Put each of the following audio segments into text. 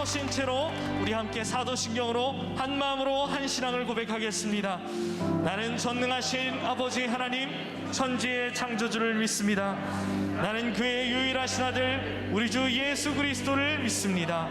서신 채로 우리 함께 사도신경으로 한 마음으로 한 신앙을 고백하겠습니다. 나는 전능하신 아버지 하나님 천지의 창조주를 믿습니다. 나는 그의 유일하신 아들 우리 주 예수 그리스도를 믿습니다.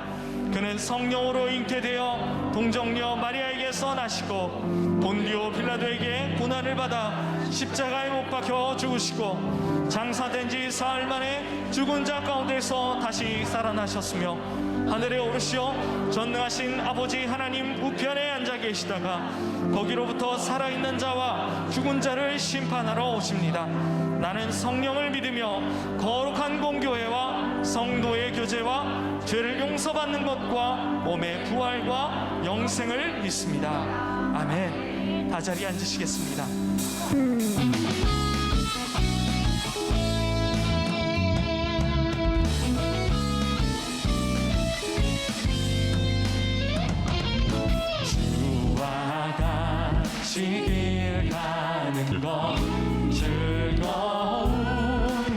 그는 성령으로 잉태되어 동정녀 마리아에게서 나시고 본디오 빌라도에게 고난을 받아 십자가에 못 박혀 죽으시고 장사된 지 사흘 만에 죽은 자 가운데서 다시 살아나셨으며 하늘에 오르시어 전능하신 아버지 하나님 우편에 앉아 계시다가 거기로부터 살아있는 자와 죽은 자를 심판하러 오십니다. 나는 성령을 믿으며 거룩한 공교회와 성도의 교제와 죄를 용서받는 것과 몸의 부활과 영생을 믿습니다. 아멘. 다 자리에 앉으시겠습니다. 주와 같이 길 가는 것 즐거운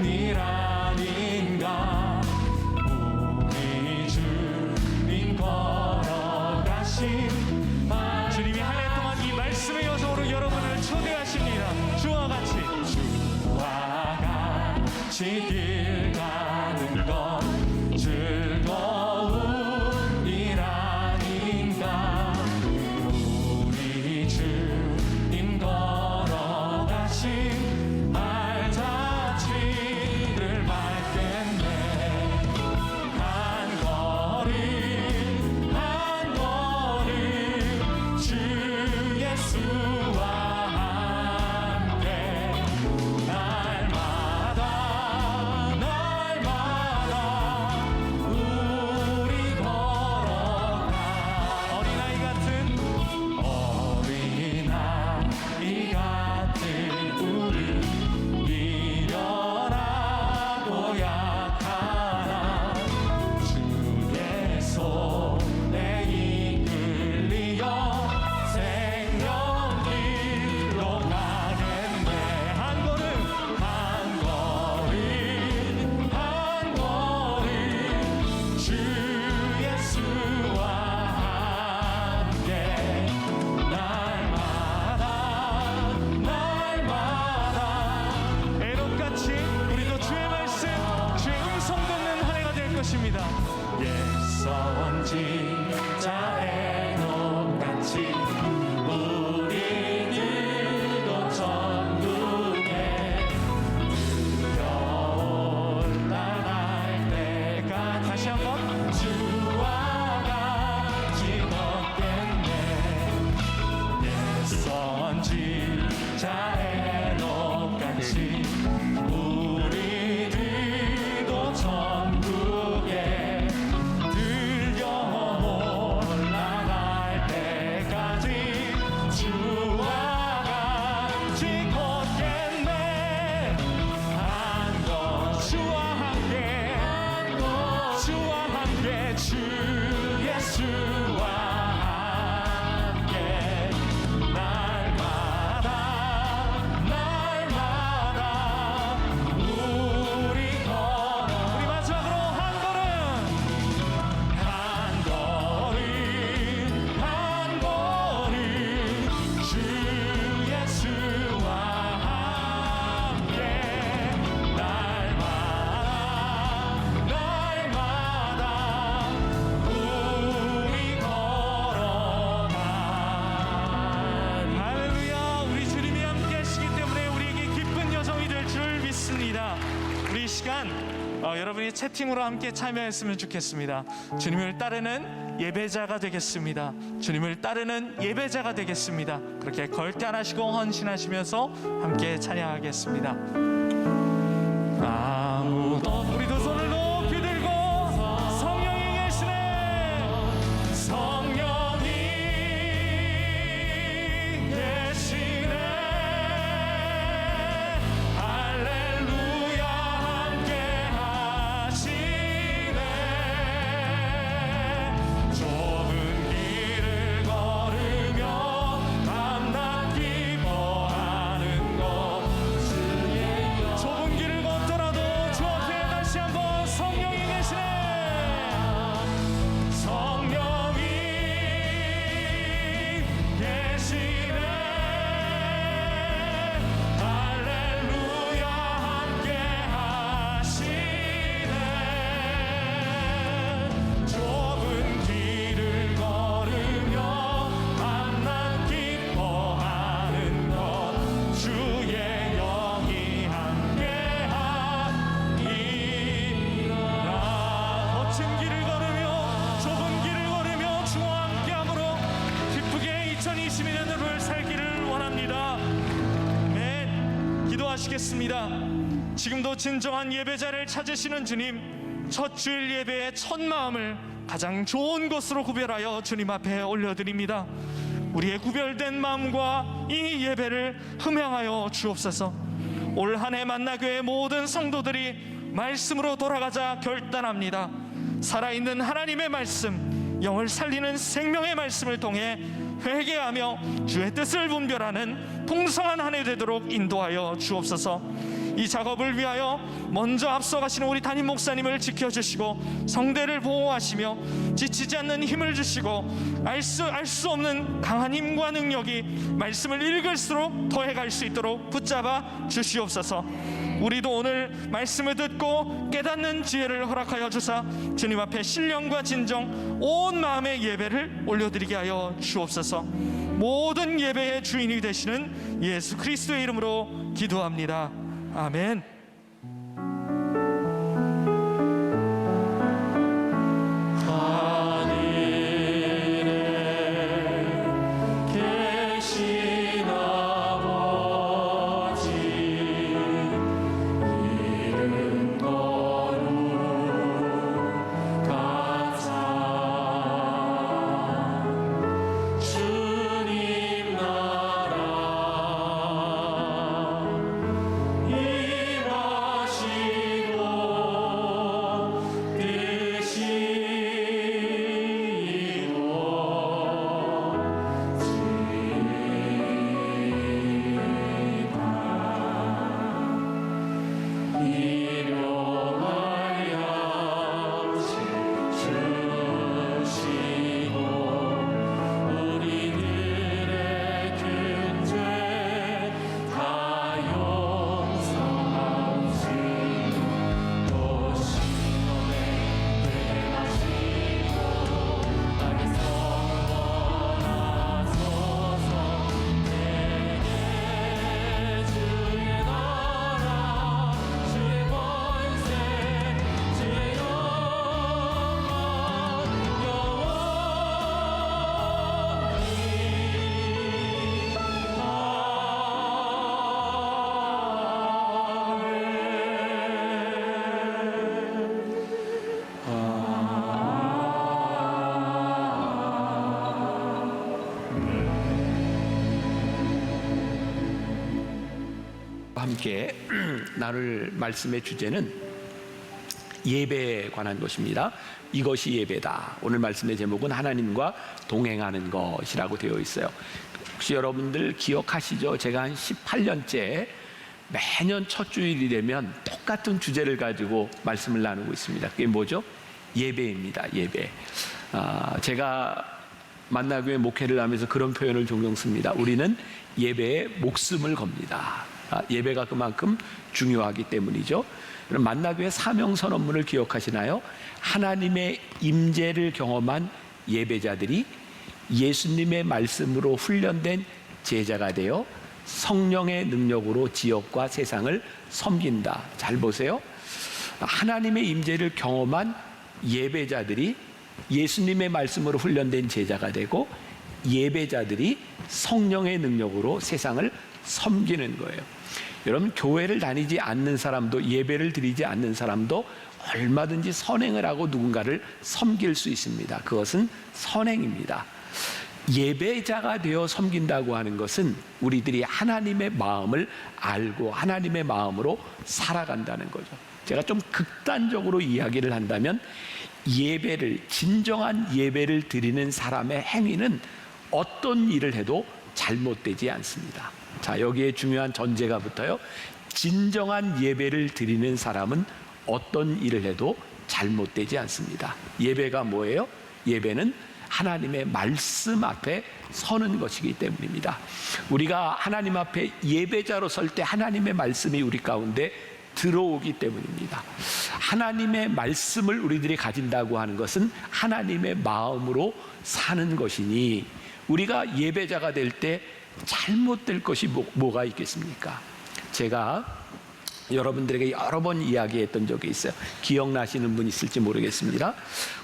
일 아닌가. 우리 주님 걸어가신 주님이 한 해 동안 이 말씀의 여정으로 여러분을 초대하십니다. 주와 같이 길 가는 것 즐거운 일 아닌가. 우리 주님 걸어가신 발자취를 밟겠네. 한 걸음 주 예수와 함께 날마다 우리 걸어가. 어린아이 같은 우리 미련하고 약하나 주의 손에 이끌리어 생명길로 가겠네. 한 걸음 주 예수와 함께 날마다 애롭같이 우리도 주의 말씀 주의 음성 듣는 한 해가 될 것입니다. 예선지자 애녹같이 우리들도 천국에 들어올라갈 때가 다시 한번 주와 같이 걷겠네. 예선지자 애녹같이 우리들도 천국에 들려 올라갈 때까지 주와 같이 걷겠네. 주와 함께 주 예수와 함께 날마다 우리 걸어. 우리 마지막으로 한 걸음 주 예수와 함께 날마다 우리 걸어가. 할렐루야. 우리 주님이 함께 하시기 때문에 우리에게 기쁜 여정이 될 줄 믿습니다. 우리 이 시간 여러분이 채팅으로 함께 참여했으면 좋겠습니다. 주님을 따르는 예배자가 되겠습니다. 주님을 따르는 예배자가 되겠습니다. 그렇게 걸단하시고 헌신하시면서 함께 찬양하겠습니다. 아무도 우리도 손을 높이 들고 성령이 계시네. 성령이 계시네. 할렐루야. 함께 하시네. 좁은 길을 걸으며 밤낮 기뻐하는 것. 좁은 길을 걷더라도 기도하시겠습니다. 지금도 진정한 예배자를 찾으시는 주님, 첫 주일 예배의 첫 마음을 가장 좋은 것으로 구별하여 주님 앞에 올려드립니다. 우리의 구별된 마음과 이 예배를 흠양하여 주옵소서. 올 한 해 만나교회 모든 성도들이 말씀으로 돌아가자 결단합니다. 살아있는 하나님의 말씀, 영을 살리는 생명의 말씀을 통해 회개하며 주의 뜻을 분별하는 풍성한 한 해 되도록 인도하여 주옵소서. 이 작업을 위하여 먼저 앞서가시는 우리 담임 목사님을 지켜주시고 성대를 보호하시며 지치지 않는 힘을 주시고 알 수 없는 강한 힘과 능력이 말씀을 읽을수록 더해갈 수 있도록 붙잡아 주시옵소서. 우리도 오늘 말씀을 듣고 깨닫는 지혜를 허락하여 주사 주님 앞에 신령과 진정 온 마음의 예배를 올려드리게 하여 주옵소서. 모든 예배의 주인이 되시는 예수 그리스도의 이름으로 기도합니다. 아멘. 함께 나눌 말씀의 주제는 예배에 관한 것입니다. 이것이 예배다. 오늘 말씀의 제목은 하나님과 동행하는 것이라고 되어 있어요. 혹시 여러분들 기억하시죠? 제가 한 18년째 매년 첫 주일이 되면 똑같은 주제를 가지고 말씀을 나누고 있습니다. 그게 뭐죠? 예배입니다. 예배. 제가 만나교회 목회를 하면서 그런 표현을 종종 씁니다. 우리는 예배에 목숨을 겁니다. 예배가 그만큼 중요하기 때문이죠. 그럼 만나교회 사명선언문을 기억하시나요? 하나님의 임재를 경험한 예배자들이 예수님의 말씀으로 훈련된 제자가 되어 성령의 능력으로 지역과 세상을 섬긴다. 잘 보세요. 하나님의 임재를 경험한 예배자들이 예수님의 말씀으로 훈련된 제자가 되고 예배자들이 성령의 능력으로 세상을 섬기는 거예요. 여러분, 교회를 다니지 않는 사람도, 예배를 드리지 않는 사람도 얼마든지 선행을 하고 누군가를 섬길 수 있습니다. 그것은 선행입니다. 예배자가 되어 섬긴다고 하는 것은 우리들이 하나님의 마음을 알고 하나님의 마음으로 살아간다는 거죠. 제가 좀 극단적으로 이야기를 한다면 예배를, 진정한 예배를 드리는 사람의 행위는 어떤 일을 해도 잘못되지 않습니다. 자, 여기에 중요한 전제가 붙어요. 진정한 예배를 드리는 사람은 어떤 일을 해도 잘못되지 않습니다. 예배가 뭐예요? 예배는 하나님의 말씀 앞에 서는 것이기 때문입니다. 우리가 하나님 앞에 예배자로 설 때 하나님의 말씀이 우리 가운데 들어오기 때문입니다. 하나님의 말씀을 우리들이 가진다고 하는 것은 하나님의 마음으로 사는 것이니 우리가 예배자가 될 때 잘못될 것이 뭐가 있겠습니까? 제가 여러분들에게 여러 번 이야기했던 적이 있어요. 기억나시는 분 있을지 모르겠습니다.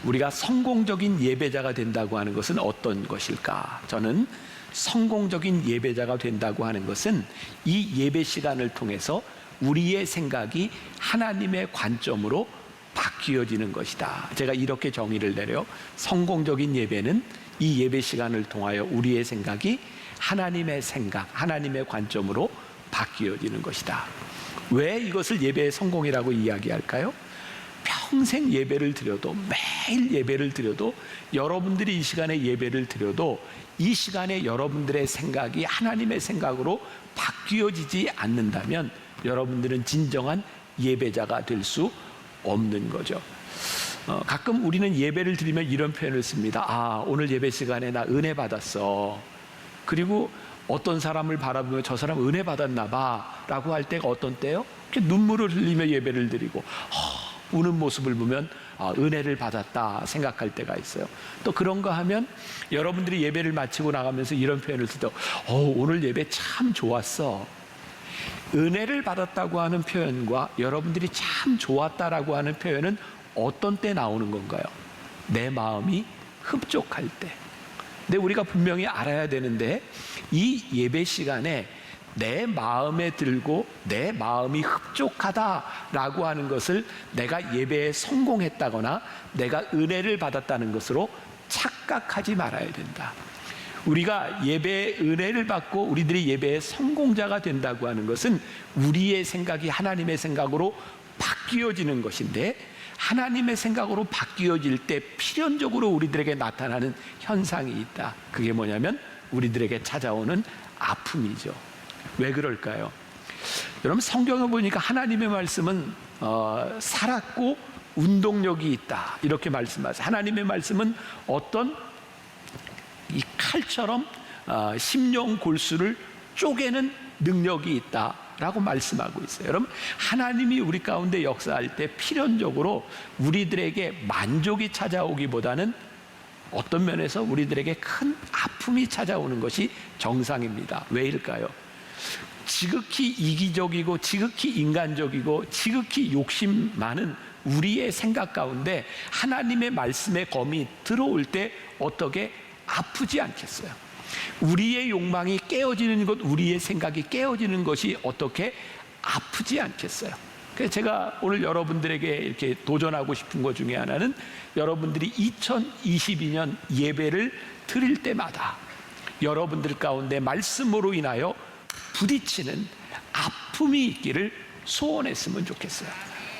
우리가 성공적인 예배자가 된다고 하는 것은 어떤 것일까? 저는 성공적인 예배자가 된다고 하는 것은 이 예배 시간을 통해서 우리의 생각이 하나님의 관점으로 바뀌어지는 것이다. 제가 이렇게 정의를 내려요. 성공적인 예배는 이 예배 시간을 통하여 우리의 생각이 하나님의 생각, 하나님의 관점으로 바뀌어지는 것이다. 왜 이것을 예배의 성공이라고 이야기할까요? 평생 예배를 드려도, 매일 예배를 드려도, 여러분들이 이 시간에 예배를 드려도 이 시간에 여러분들의 생각이 하나님의 생각으로 바뀌어지지 않는다면 여러분들은 진정한 예배자가 될 수 없는 거죠. 가끔 우리는 예배를 드리면 이런 표현을 씁니다. 아, 오늘 예배 시간에 나 은혜 받았어. 그리고 어떤 사람을 바라보며 저 사람 은혜 받았나 봐 라고 할 때가 어떤 때요? 이렇게 눈물을 흘리며 예배를 드리고 우는 모습을 보면 은혜를 받았다 생각할 때가 있어요. 또 그런가 하면 여러분들이 예배를 마치고 나가면서 이런 표현을 쓰죠. 오늘 예배 참 좋았어. 은혜를 받았다고 하는 표현과 여러분들이 참 좋았다라고 하는 표현은 어떤 때 나오는 건가요? 내 마음이 흡족할 때. 근데 우리가 분명히 알아야 되는데 이 예배 시간에 내 마음에 들고 내 마음이 흡족하다라고 하는 것을 내가 예배에 성공했다거나 내가 은혜를 받았다는 것으로 착각하지 말아야 된다. 우리가 예배의 은혜를 받고 우리들이 예배의 성공자가 된다고 하는 것은 우리의 생각이 하나님의 생각으로 바뀌어지는 것인데, 하나님의 생각으로 바뀌어질 때 필연적으로 우리들에게 나타나는 현상이 있다. 그게 뭐냐면 우리들에게 찾아오는 아픔이죠. 왜 그럴까요? 여러분, 성경에 보니까 하나님의 말씀은 살았고 운동력이 있다 이렇게 말씀하세요. 하나님의 말씀은 어떤 이 칼처럼 심령 골수를 쪼개는 능력이 있다라고 말씀하고 있어요. 여러분, 하나님이 우리 가운데 역사할 때 필연적으로 우리들에게 만족이 찾아오기보다는 어떤 면에서 우리들에게 큰 아픔이 찾아오는 것이 정상입니다. 왜일까요? 지극히 이기적이고 지극히 인간적이고 지극히 욕심 많은 우리의 생각 가운데 하나님의 말씀의 검이 들어올 때 어떻게 아프지 않겠어요? 우리의 욕망이 깨어지는 것, 우리의 생각이 깨어지는 것이 어떻게 아프지 않겠어요? 그래서 제가 오늘 여러분들에게 이렇게 도전하고 싶은 것 중에 하나는, 여러분들이 2022년 예배를 드릴 때마다 여러분들 가운데 말씀으로 인하여 부딪히는 아픔이 있기를 소원했으면 좋겠어요.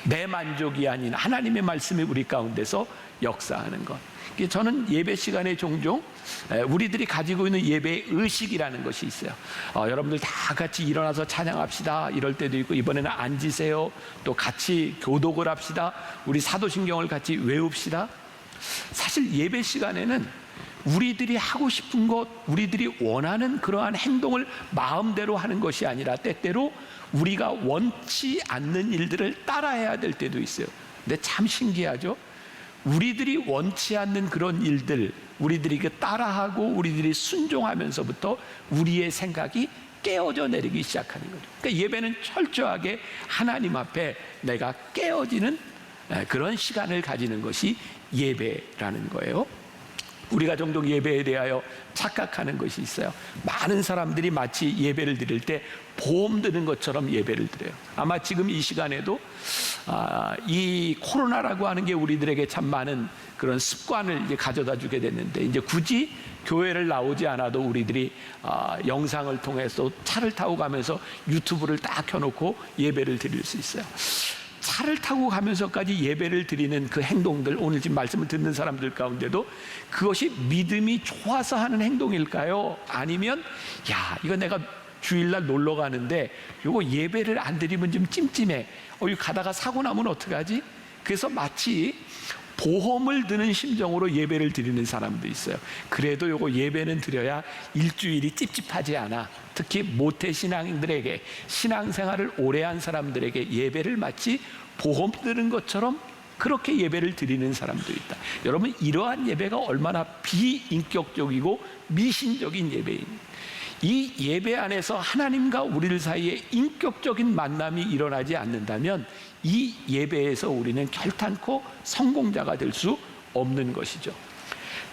내 만족이 아닌 하나님의 말씀이 우리 가운데서 역사하는 것. 저는 예배 시간에 종종 우리들이 가지고 있는 예배 의식이라는 것이 있어요. 여러분들 다 같이 일어나서 찬양합시다 이럴 때도 있고, 이번에는 앉으세요, 또 같이 교독을 합시다, 우리 사도신경을 같이 외웁시다. 사실 예배 시간에는 우리들이 하고 싶은 것, 우리들이 원하는 그러한 행동을 마음대로 하는 것이 아니라 때때로 우리가 원치 않는 일들을 따라해야 될 때도 있어요. 근데 참 신기하죠? 우리들이 원치 않는 그런 일들, 우리들이 따라하고 우리들이 순종하면서부터 우리의 생각이 깨어져 내리기 시작하는 거죠. 그러니까 예배는 철저하게 하나님 앞에 내가 깨어지는 그런 시간을 가지는 것이 예배라는 거예요. 우리가 종종 예배에 대하여 착각하는 것이 있어요. 많은 사람들이 마치 예배를 드릴 때 보험 드는 것처럼 예배를 드려요. 아마 지금 이 시간에도 이 코로나라고 하는 게 우리들에게 참 많은 그런 습관을 이제 가져다 주게 됐는데, 이제 굳이 교회를 나오지 않아도 우리들이 영상을 통해서 차를 타고 가면서 유튜브를 딱 켜놓고 예배를 드릴 수 있어요. 차를 타고 가면서까지 예배를 드리는 그 행동들, 오늘 지금 말씀을 듣는 사람들 가운데도 그것이 믿음이 좋아서 하는 행동일까요? 아니면 이거 내가 주일날 놀러 가는데 이거 예배를 안 드리면 좀 찜찜해, 이거 가다가 사고 나면 어떡하지? 그래서 마치 보험을 드는 심정으로 예배를 드리는 사람도 있어요. 그래도 요거 예배는 드려야 일주일이 찝찝하지 않아. 특히 모태신앙인들에게, 신앙생활을 오래 한 사람들에게 예배를 마치 보험 드는 것처럼 그렇게 예배를 드리는 사람도 있다. 여러분, 이러한 예배가 얼마나 비인격적이고 미신적인 예배입니다. 이 예배 안에서 하나님과 우리들 사이에 인격적인 만남이 일어나지 않는다면 이 예배에서 우리는 결단코 성공자가 될 수 없는 것이죠.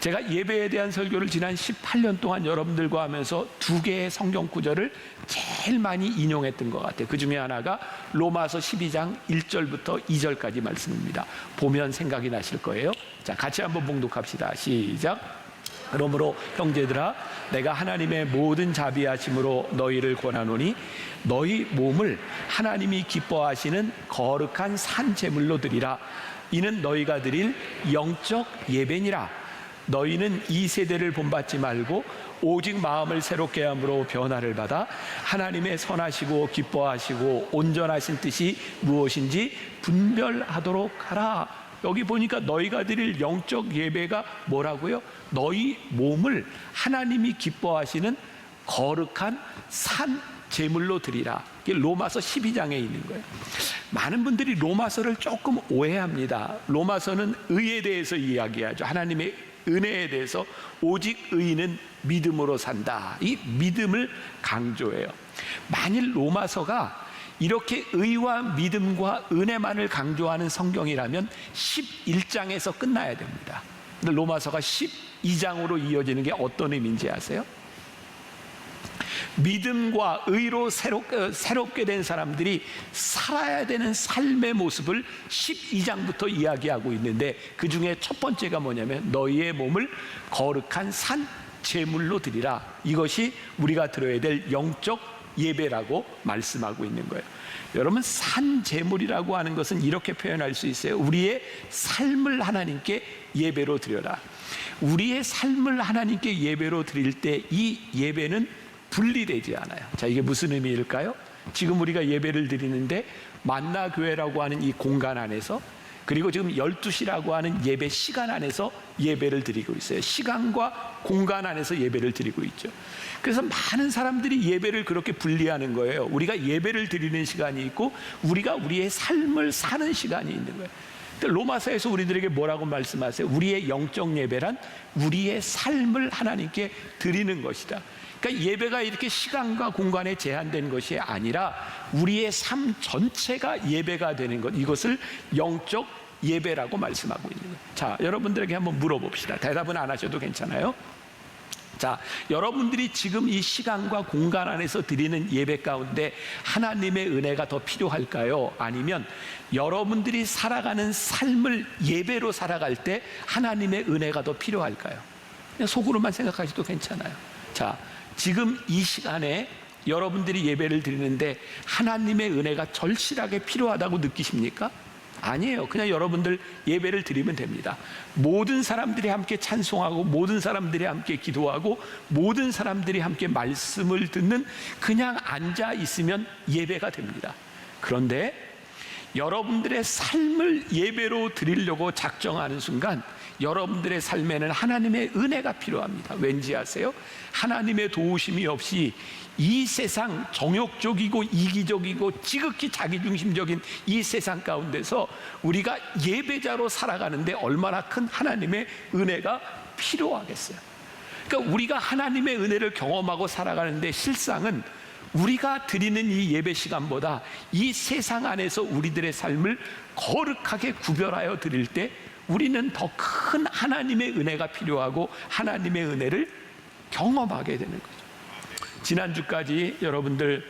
제가 예배에 대한 설교를 지난 18년 동안 여러분들과 하면서 두 개의 성경 구절을 제일 많이 인용했던 것 같아요. 그 중에 하나가 로마서 12장 1절부터 2절까지 말씀입니다. 보면 생각이 나실 거예요. 자, 같이 한번 봉독합시다. 시작. 그러므로 형제들아, 내가 하나님의 모든 자비하심으로 너희를 권하노니 너희 몸을 하나님이 기뻐하시는 거룩한 산 제물로 드리라. 이는 너희가 드릴 영적 예배니라. 너희는 이 세대를 본받지 말고 오직 마음을 새롭게 함으로 변화를 받아 하나님의 선하시고 기뻐하시고 온전하신 뜻이 무엇인지 분별하도록 하라. 여기 보니까 너희가 드릴 영적 예배가 뭐라고요? 너희 몸을 하나님이 기뻐하시는 거룩한 산 제물로 드리라. 이게 로마서 12장에 있는 거예요. 많은 분들이 로마서를 조금 오해합니다. 로마서는 의에 대해서 이야기하죠. 하나님의 은혜에 대해서 오직 의인은 믿음으로 산다. 이 믿음을 강조해요. 만일 로마서가 이렇게 의와 믿음과 은혜만을 강조하는 성경이라면 11장에서 끝나야 됩니다. 근데 로마서가 12장으로 이어지는 게 어떤 의미인지 아세요? 믿음과 의로 새롭게 된 사람들이 살아야 되는 삶의 모습을 12장부터 이야기하고 있는데, 그 중에 첫 번째가 뭐냐면 너희의 몸을 거룩한 산 제물로 드리라. 이것이 우리가 드려야 될 영적 예배라고 말씀하고 있는 거예요. 여러분, 산 제물이라고 하는 것은 이렇게 표현할 수 있어요. 우리의 삶을 하나님께 예배로 드려라. 우리의 삶을 하나님께 예배로 드릴 때 이 예배는 분리되지 않아요. 자, 이게 무슨 의미일까요? 지금 우리가 예배를 드리는데 만나 교회라고 하는 이 공간 안에서, 그리고 지금 12시라고 하는 예배 시간 안에서 예배를 드리고 있어요. 시간과 공간 안에서 예배를 드리고 있죠. 그래서 많은 사람들이 예배를 그렇게 분리하는 거예요. 우리가 예배를 드리는 시간이 있고 우리가 우리의 삶을 사는 시간이 있는 거예요. 로마서에서 우리들에게 뭐라고 말씀하세요? 우리의 영적 예배란 우리의 삶을 하나님께 드리는 것이다. 그러니까 예배가 이렇게 시간과 공간에 제한된 것이 아니라 우리의 삶 전체가 예배가 되는 것, 이것을 영적 예배라고 말씀하고 있는 거예요. 자, 여러분들에게 한번 물어봅시다. 대답은 안 하셔도 괜찮아요. 자, 여러분들이 지금 이 시간과 공간 안에서 드리는 예배 가운데 하나님의 은혜가 더 필요할까요? 아니면 여러분들이 살아가는 삶을 예배로 살아갈 때 하나님의 은혜가 더 필요할까요? 그냥 속으로만 생각하셔도 괜찮아요. 자, 지금 이 시간에 여러분들이 예배를 드리는데 하나님의 은혜가 절실하게 필요하다고 느끼십니까? 아니에요. 그냥 여러분들 예배를 드리면 됩니다. 모든 사람들이 함께 찬송하고 모든 사람들이 함께 기도하고 모든 사람들이 함께 말씀을 듣는, 그냥 앉아 있으면 예배가 됩니다. 그런데 여러분들의 삶을 예배로 드리려고 작정하는 순간 여러분들의 삶에는 하나님의 은혜가 필요합니다. 왠지 아세요? 하나님의 도우심이 없이 이 세상 정욕적이고 이기적이고 지극히 자기중심적인 이 세상 가운데서 우리가 예배자로 살아가는데 얼마나 큰 하나님의 은혜가 필요하겠어요. 그러니까 우리가 하나님의 은혜를 경험하고 살아가는데 실상은 우리가 드리는 이 예배 시간보다 이 세상 안에서 우리들의 삶을 거룩하게 구별하여 드릴 때 우리는 더 큰 하나님의 은혜가 필요하고 하나님의 은혜를 경험하게 되는 거죠. 지난주까지 여러분들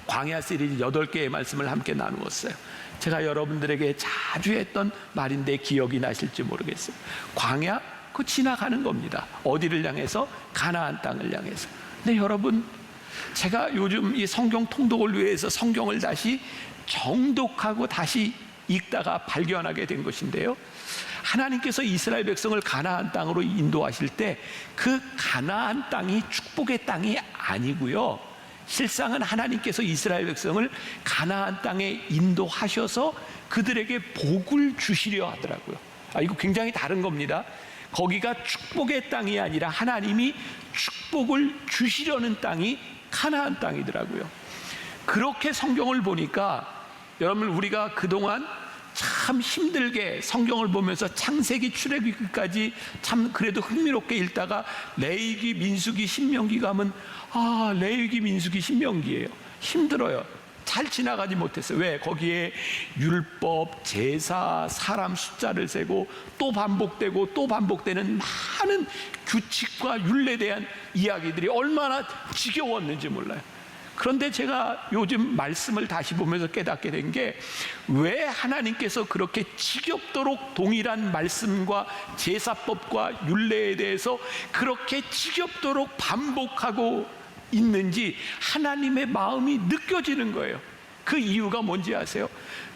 광야 시리즈 8개의 말씀을 함께 나누었어요. 제가 여러분들에게 자주 했던 말인데 기억이 나실지 모르겠어요. 광야, 그거 지나가는 겁니다. 어디를 향해서? 가나안 땅을 향해서. 근데 여러분, 제가 요즘 이 성경 통독을 위해서 성경을 다시 정독하고 다시 읽다가 발견하게 된 것인데요, 하나님께서 이스라엘 백성을 가나안 땅으로 인도하실 때 그 가나안 땅이 축복의 땅이 아니고요, 실상은 하나님께서 이스라엘 백성을 가나안 땅에 인도하셔서 그들에게 복을 주시려 하더라고요. 이거 굉장히 다른 겁니다. 거기가 축복의 땅이 아니라 하나님이 축복을 주시려는 땅이 가나안 땅이더라고요. 그렇게 성경을 보니까 여러분, 우리가 그동안 참 힘들게 성경을 보면서 창세기 출애굽기까지 참 그래도 흥미롭게 읽다가 레위기 민수기 신명기 가면 레위기 민수기 신명기예요. 힘들어요. 잘 지나가지 못했어요. 왜? 거기에 율법, 제사, 사람 숫자를 세고 또 반복되고 또 반복되는 많은 규칙과 율례에 대한 이야기들이 얼마나 지겨웠는지 몰라요. 그런데 제가 요즘 말씀을 다시 보면서 깨닫게 된 게, 왜 하나님께서 그렇게 지겹도록 동일한 말씀과 제사법과 율례에 대해서 그렇게 지겹도록 반복하고 있는지 하나님의 마음이 느껴지는 거예요. 그 이유가 뭔지 아세요?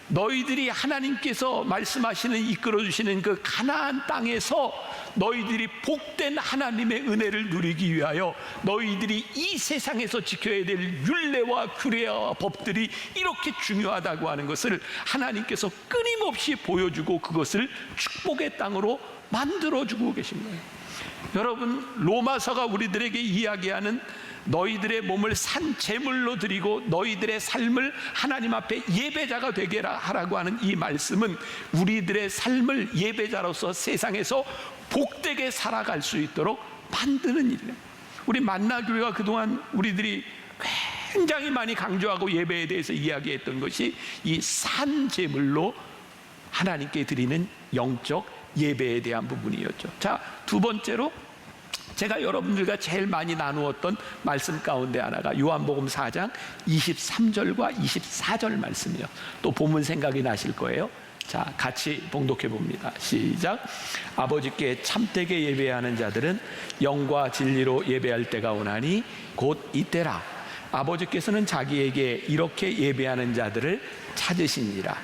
너희들이 하나님께서 말씀하시는, 이끌어주시는 그 가나안 땅에서 너희들이 복된 하나님의 은혜를 누리기 위하여 너희들이 이 세상에서 지켜야 될 율례와 규례와 법들이 이렇게 중요하다고 하는 것을 하나님께서 끊임없이 보여주고 그것을 축복의 땅으로 만들어주고 계신 거예요. 여러분, 로마서가 우리들에게 이야기하는 너희들의 몸을 산 제물로 드리고 너희들의 삶을 하나님 앞에 예배자가 되게 하라고 하는 이 말씀은 우리들의 삶을 예배자로서 세상에서 복되게 살아갈 수 있도록 만드는 일이에요. 우리 만나교회가 그동안 우리들이 굉장히 많이 강조하고 예배에 대해서 이야기했던 것이 이 산 제물로 하나님께 드리는 영적 예배에 대한 부분이었죠. 자, 두 번째로 제가 여러분들과 제일 많이 나누었던 말씀 가운데 하나가 요한복음 4장 23절과 24절 말씀이에요. 또 본문 생각이 나실 거예요. 자, 같이 봉독해 봅니다. 시작. 아버지께 참되게 예배하는 자들은 영과 진리로 예배할 때가 오나니 곧 이때라. 아버지께서는 자기에게 이렇게 예배하는 자들을 찾으시니라.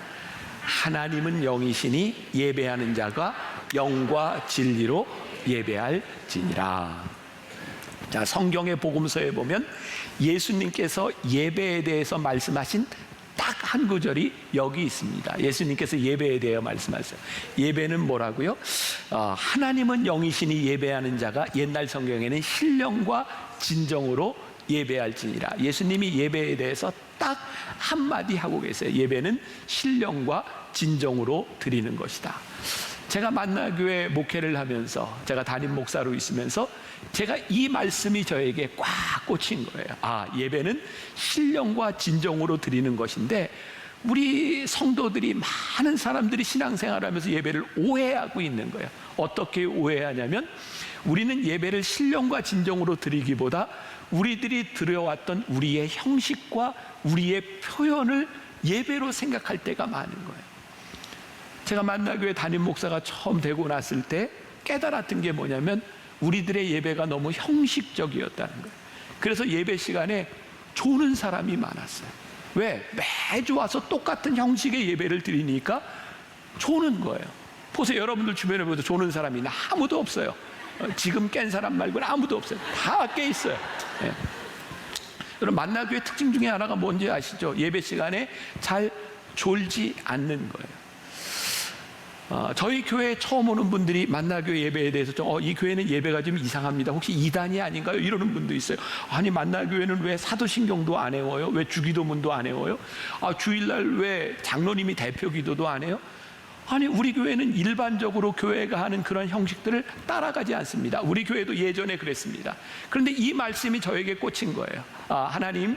하나님은 영이시니 예배하는 자가 영과 진리로 예배할지니라. 자, 성경의 복음서에 보면 예수님께서 예배에 대해서 말씀하신 딱 한 구절이 여기 있습니다. 예수님께서 예배에 대해 말씀하세요. 예배는 뭐라고요? 하나님은 영이시니 예배하는 자가, 옛날 성경에는 신령과 진정으로 예배할지니라. 예수님이 예배에 대해서 딱 한마디 하고 계세요. 예배는 신령과 진정으로 드리는 것이다. 제가 만나교회 목회를 하면서, 제가 담임 목사로 있으면서 제가 이 말씀이 저에게 꽉 꽂힌 거예요. 아, 예배는 신령과 진정으로 드리는 것인데, 우리 성도들이, 많은 사람들이 신앙생활을 하면서 예배를 오해하고 있는 거예요. 어떻게 오해하냐면, 우리는 예배를 신령과 진정으로 드리기보다 우리들이 드려왔던 우리의 형식과 우리의 표현을 예배로 생각할 때가 많은 거예요. 제가 만나교회 담임 목사가 처음 되고 났을 때 깨달았던 게 뭐냐면, 우리들의 예배가 너무 형식적이었다는 거예요. 그래서 예배 시간에 조는 사람이 많았어요. 왜? 매주 와서 똑같은 형식의 예배를 드리니까 조는 거예요. 보세요. 여러분들 주변에 보세요. 조는 사람이 아무도 없어요. 지금 깬 사람 말고는 아무도 없어요. 다 깨 있어요. 네. 여러분, 만나교회 특징 중에 하나가 뭔지 아시죠? 예배 시간에 잘 졸지 않는 거예요. 저희 교회에 처음 오는 분들이 만나교회 예배에 대해서 이 교회는 예배가 좀 이상합니다. 혹시 이단이 아닌가요? 이러는 분도 있어요. 아니, 만나교회는 왜 사도신경도 안 외워요? 왜 주기도문도 안 외워요? 주일날 왜 장로님이 대표 기도도 안 해요? 아니, 우리 교회는 일반적으로 교회가 하는 그런 형식들을 따라가지 않습니다. 우리 교회도 예전에 그랬습니다. 그런데 이 말씀이 저에게 꽂힌 거예요. 하나님,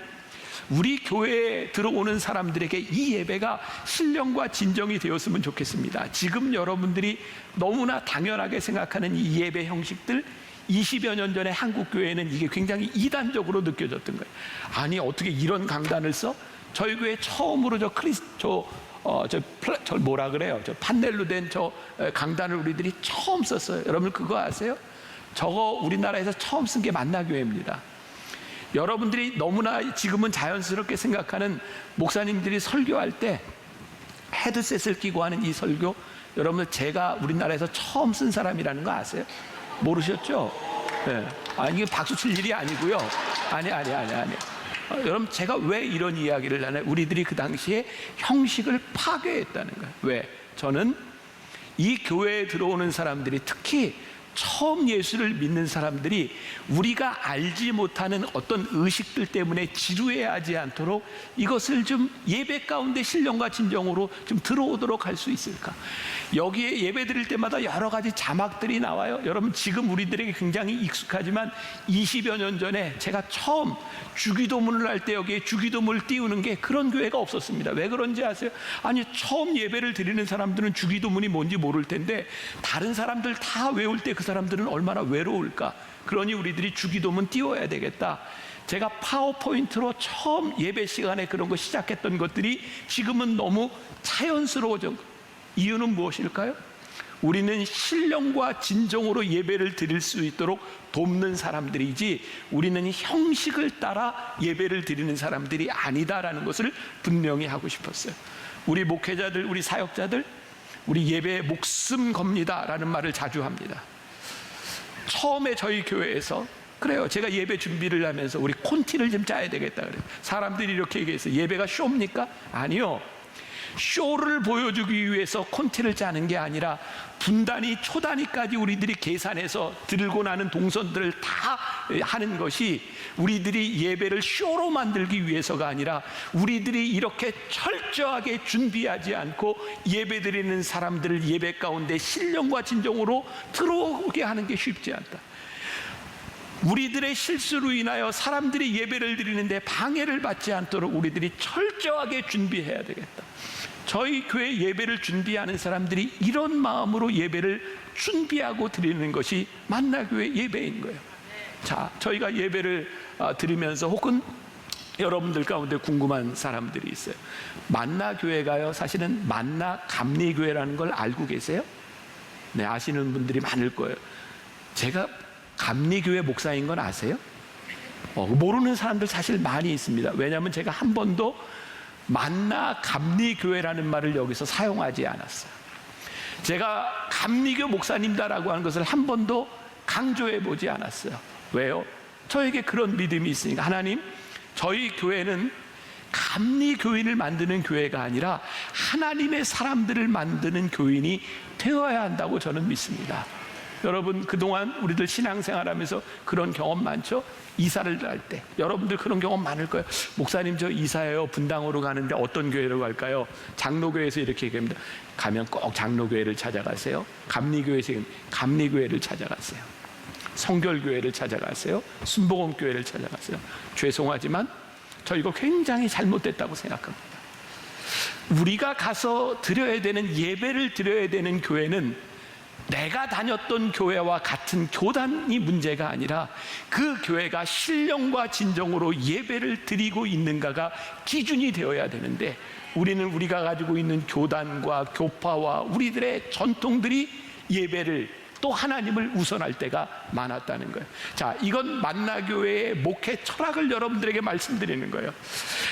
우리 교회에 들어오는 사람들에게 이 예배가 신령과 진정이 되었으면 좋겠습니다. 지금 여러분들이 너무나 당연하게 생각하는 이 예배 형식들, 20여 년 전에 한국 교회는 이게 굉장히 이단적으로 느껴졌던 거예요. 아니, 어떻게 이런 강단을 써? 저희 교회 처음으로 저 판넬로 된 저 강단을 우리들이 처음 썼어요. 여러분 그거 아세요? 저거 우리나라에서 처음 쓴 게 만나교회입니다. 여러분들이 너무나 지금은 자연스럽게 생각하는 목사님들이 설교할 때 헤드셋을 끼고 하는 이 설교, 여러분 제가 우리나라에서 처음 쓴 사람이라는 거 아세요? 모르셨죠? 네. 이게 박수 칠 일이 아니고요. 아니. 여러분, 제가 왜 이런 이야기를 하나요? 우리들이 그 당시에 형식을 파괴했다는 거예요. 왜? 저는 이 교회에 들어오는 사람들이 특히 처음 예수를 믿는 사람들이 우리가 알지 못하는 어떤 의식들 때문에 지루해하지 않도록 이것을 좀 예배 가운데 신령과 진정으로 좀 들어오도록 할 수 있을까? 여기에 예배 드릴 때마다 여러 가지 자막들이 나와요. 여러분 지금 우리들에게 굉장히 익숙하지만 20여 년 전에 제가 처음 주기도문을 할 때 여기에 주기도문을 띄우는 게 그런 교회가 없었습니다. 왜 그런지 아세요? 아니 처음 예배를 드리는 사람들은 주기도문이 뭔지 모를 텐데 다른 사람들 다 외울 때 그 사람들은 얼마나 외로울까? 그러니 우리들이 주기도문 띄워야 되겠다. 제가 파워포인트로 처음 예배 시간에 그런 거 시작했던 것들이 지금은 너무 자연스러워져. 이유는 무엇일까요? 우리는 신령과 진정으로 예배를 드릴 수 있도록 돕는 사람들이지 우리는 형식을 따라 예배를 드리는 사람들이 아니다라는 것을 분명히 하고 싶었어요. 우리 목회자들, 우리 사역자들, 우리 예배에 목숨 겁니다라는 말을 자주 합니다. 처음에 저희 교회에서 그래요. 제가 예배 준비를 하면서 우리 콘티를 좀 짜야 되겠다 그래요. 사람들이 이렇게 얘기했어요. 예배가 쇼입니까? 아니요. 쇼를 보여주기 위해서 콘티를 짜는 게 아니라 분단위, 초단위까지 우리들이 계산해서 들고 나는 동선들을 다 하는 것이 우리들이 예배를 쇼로 만들기 위해서가 아니라 우리들이 이렇게 철저하게 준비하지 않고 예배 드리는 사람들을 예배 가운데 신령과 진정으로 들어오게 하는 게 쉽지 않다. 우리들의 실수로 인하여 사람들이 예배를 드리는데 방해를 받지 않도록 우리들이 철저하게 준비해야 되겠다. 저희 교회 예배를 준비하는 사람들이 이런 마음으로 예배를 준비하고 드리는 것이 만나교회 예배인 거예요. 자, 저희가 예배를 드리면서 혹은 여러분들 가운데 궁금한 사람들이 있어요. 만나교회가요, 사실은 만나 감리교회라는 걸 알고 계세요? 네, 아시는 분들이 많을 거예요. 제가 감리교회 목사인 건 아세요? 모르는 사람들 사실 많이 있습니다. 왜냐하면 제가 한 번도 만나 감리교회라는 말을 여기서 사용하지 않았어요. 제가 감리교 목사님다라고 하는 것을 한 번도 강조해 보지 않았어요. 왜요? 저에게 그런 믿음이 있으니까. 하나님, 저희 교회는 감리교인을 만드는 교회가 아니라 하나님의 사람들을 만드는 교인이 되어야 한다고 저는 믿습니다. 여러분 그동안 우리들 신앙생활하면서 그런 경험 많죠? 이사를 할 때 여러분들 그런 경험 많을 거예요. 목사님 저 이사예요. 분당으로 가는데 어떤 교회로 갈까요? 장로교회에서 이렇게 얘기합니다. 가면 꼭 장로교회를 찾아가세요. 감리교회에서 감리교회를 찾아가세요. 성결교회를 찾아가세요. 순복음교회를 찾아가세요. 죄송하지만 저 이거 굉장히 잘못됐다고 생각합니다. 우리가 가서 드려야 되는 예배를 드려야 되는 교회는 내가 다녔던 교회와 같은 교단이 문제가 아니라 그 교회가 신령과 진정으로 예배를 드리고 있는가가 기준이 되어야 되는데 우리는 우리가 가지고 있는 교단과 교파와 우리들의 전통들이 예배를 또 하나님을 우선할 때가 많았다는 거예요. 자, 이건 만나교회의 목회 철학을 여러분들에게 말씀드리는 거예요.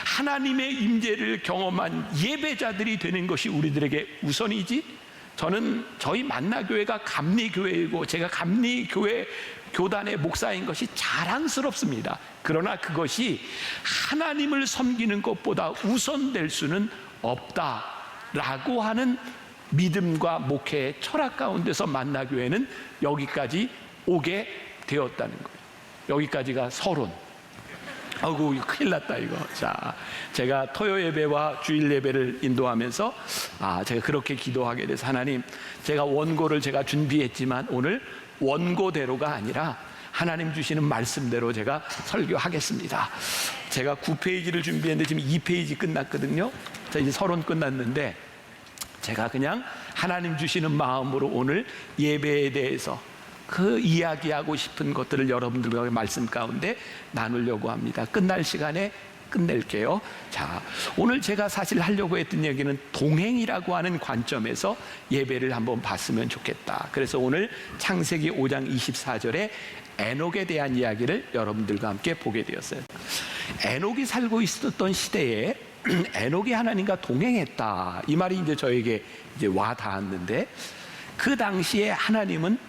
하나님의 임재를 경험한 예배자들이 되는 것이 우리들에게 우선이지, 저는 저희 만나교회가 감리교회이고 제가 감리교회 교단의 목사인 것이 자랑스럽습니다. 그러나 그것이 하나님을 섬기는 것보다 우선될 수는 없다라고 하는 믿음과 목회의 철학 가운데서 만나교회는 여기까지 오게 되었다는 거예요. 여기까지가 서론. 아이고 큰일 났다 이거. 자, 제가 토요 예배와 주일 예배를 인도하면서 제가 그렇게 기도하게 돼서 하나님, 제가 원고를 제가 준비했지만 오늘 원고대로가 아니라 하나님 주시는 말씀대로 제가 설교하겠습니다. 제가 9페이지를 준비했는데 지금 2페이지 끝났거든요. 자, 이제 서론 끝났는데 제가 그냥 하나님 주시는 마음으로 오늘 예배에 대해서 그 이야기하고 싶은 것들을 여러분들과 말씀 가운데 나누려고 합니다. 끝날 시간에 끝낼게요. 자, 오늘 제가 사실 하려고 했던 얘기는 동행이라고 하는 관점에서 예배를 한번 봤으면 좋겠다. 그래서 오늘 창세기 5장 24절에 에녹에 대한 이야기를 여러분들과 함께 보게 되었어요. 에녹이 살고 있었던 시대에 에녹이 하나님과 동행했다. 이 말이 이제 저에게 이제 와 닿았는데 그 당시에 하나님은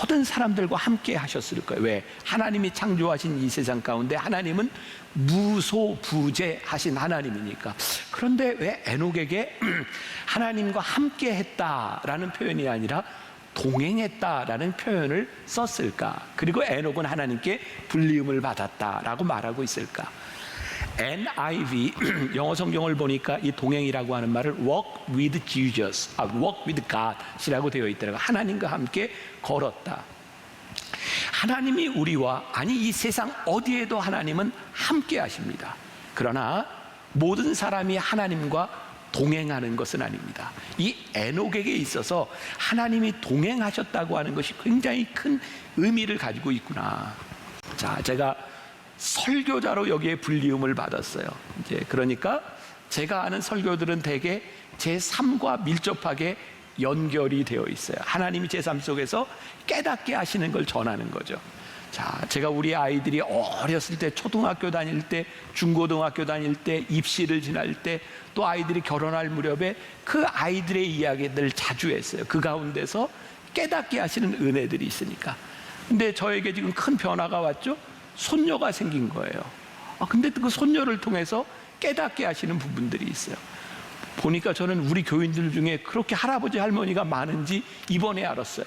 모든 사람들과 함께 하셨을 거예요. 왜? 하나님이 창조하신 이 세상 가운데 하나님은 무소부재하신 하나님이니까. 그런데 왜 에녹에게 하나님과 함께 했다라는 표현이 아니라 동행했다라는 표현을 썼을까? 그리고 에녹은 하나님께 불리움을 받았다라고 말하고 있을까? NIV 영어 성경을 보니까 이 동행이라고 하는 말을 walk with Jesus, walk with God이라고 되어 있더라고요. 하나님과 함께 걸었다. 하나님이 우리와, 아니 이 세상 어디에도 하나님은 함께 하십니다. 그러나 모든 사람이 하나님과 동행하는 것은 아닙니다. 이 에녹에게 있어서 하나님이 동행하셨다고 하는 것이 굉장히 큰 의미를 가지고 있구나. 자, 제가 설교자로 여기에 불리움을 받았어요. 이제 그러니까 제가 아는 설교들은 대개 제 삶과 밀접하게 연결이 되어 있어요. 하나님이 제 삶 속에서 깨닫게 하시는 걸 전하는 거죠. 자, 제가 우리 아이들이 어렸을 때, 초등학교 다닐 때, 중고등학교 다닐 때, 입시를 지날 때, 또 아이들이 결혼할 무렵에 그 아이들의 이야기들 자주 했어요. 그 가운데서 깨닫게 하시는 은혜들이 있으니까. 근데 저에게 지금 큰 변화가 왔죠. 손녀가 생긴 거예요. 근데 그 손녀를 통해서 깨닫게 하시는 부분들이 있어요. 보니까 저는 우리 교인들 중에 그렇게 할아버지 할머니가 많은지 이번에 알았어요.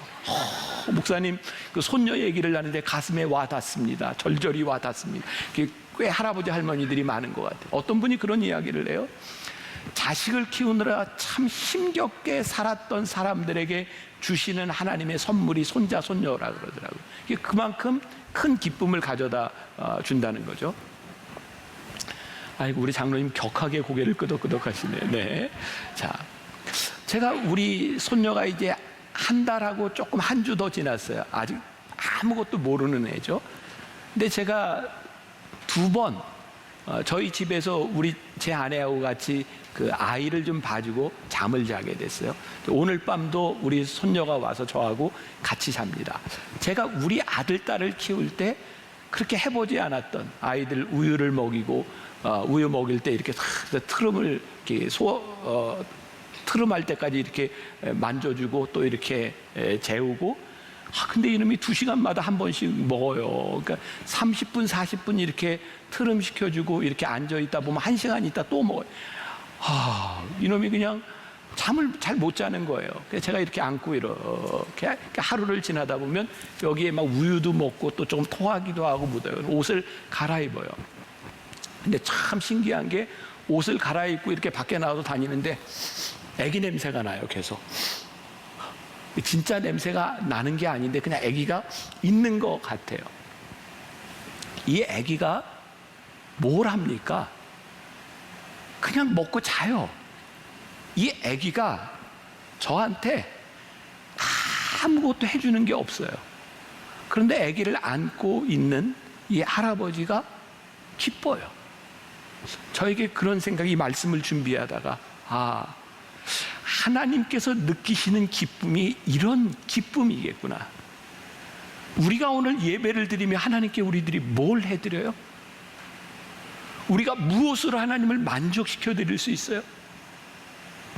목사님, 그 손녀 얘기를 하는데 가슴에 와닿습니다. 절절히 와닿습니다. 꽤 할아버지 할머니들이 많은 것 같아요. 어떤 분이 그런 이야기를 해요. 자식을 키우느라 참 힘겹게 살았던 사람들에게 주시는 하나님의 선물이 손자 손녀라 그러더라고요. 이게 그만큼 큰 기쁨을 가져다 준다는 거죠. 아이고, 우리 장로님 격하게 고개를 끄덕끄덕 하시네. 네. 자, 제가 우리 손녀가 이제 한 달하고 조금 한 주 더 지났어요. 아직 아무것도 모르는 애죠. 근데 제가 두 번 저희 집에서 제 아내하고 같이 그 아이를 좀 봐주고 잠을 자게 됐어요. 오늘 밤도 우리 손녀가 와서 저하고 같이 잡니다. 제가 우리 아들, 딸을 키울 때 그렇게 해보지 않았던, 아이들 우유를 먹이고 우유 먹일 때 이렇게 트름을 이렇게 트름할 때까지 이렇게 만져주고 또 이렇게 재우고. 근데 이놈이 2시간마다 한 번씩 먹어요. 그러니까 30분, 40분 이렇게 트름 시켜주고 이렇게 앉아있다 보면 1시간 있다 또 먹어요. 이놈이 그냥 잠을 잘 못 자는 거예요. 그래서 제가 이렇게 안고 이렇게 하루를 지나다 보면 여기에 막 우유도 먹고 또 조금 토하기도 하고 묻어요. 옷을 갈아입어요. 근데 참 신기한 게 옷을 갈아입고 이렇게 밖에 나와서 다니는데 애기 냄새가 나요, 계속. 진짜 냄새가 나는 게 아닌데 그냥 애기가 있는 것 같아요. 이 애기가 뭘 합니까? 그냥 먹고 자요. 이 애기가 저한테 아무것도 해주는 게 없어요. 그런데 애기를 안고 있는 이 할아버지가 기뻐요. 저에게 그런 생각이, 말씀을 준비하다가 하나님께서 느끼시는 기쁨이 이런 기쁨이겠구나. 우리가 오늘 예배를 드리며 하나님께 우리들이 뭘 해드려요? 우리가 무엇으로 하나님을 만족시켜 드릴 수 있어요?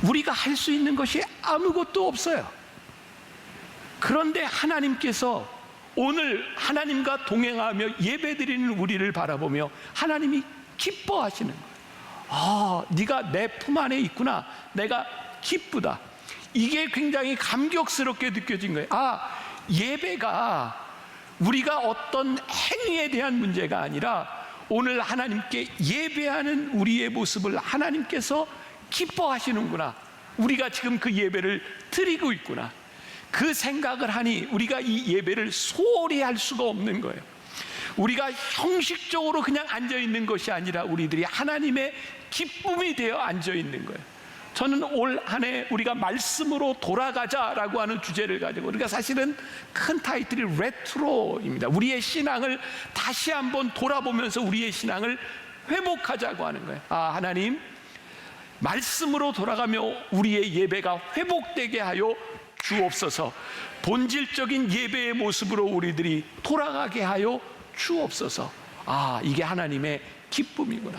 우리가 할 수 있는 것이 아무것도 없어요. 그런데 하나님께서 오늘 하나님과 동행하며 예배 드리는 우리를 바라보며 하나님이 기뻐하시는 거예요. 네가 내 품 안에 있구나. 내가 기쁘다. 이게 굉장히 감격스럽게 느껴진 거예요. 예배가 우리가 어떤 행위에 대한 문제가 아니라 오늘 하나님께 예배하는 우리의 모습을 하나님께서 기뻐하시는구나. 우리가 지금 그 예배를 드리고 있구나. 그 생각을 하니 우리가 이 예배를 소홀히 할 수가 없는 거예요. 우리가 형식적으로 그냥 앉아있는 것이 아니라 우리들이 하나님의 기쁨이 되어 앉아있는 거예요. 저는 올 한 해 우리가 말씀으로 돌아가자라고 하는 주제를 가지고, 우리가 사실은 큰 타이틀이 레트로입니다. 우리의 신앙을 다시 한번 돌아보면서 우리의 신앙을 회복하자고 하는 거예요. 하나님, 말씀으로 돌아가며 우리의 예배가 회복되게 하여 주옵소서. 본질적인 예배의 모습으로 우리들이 돌아가게 하여 주옵소서. 이게 하나님의 기쁨이구나.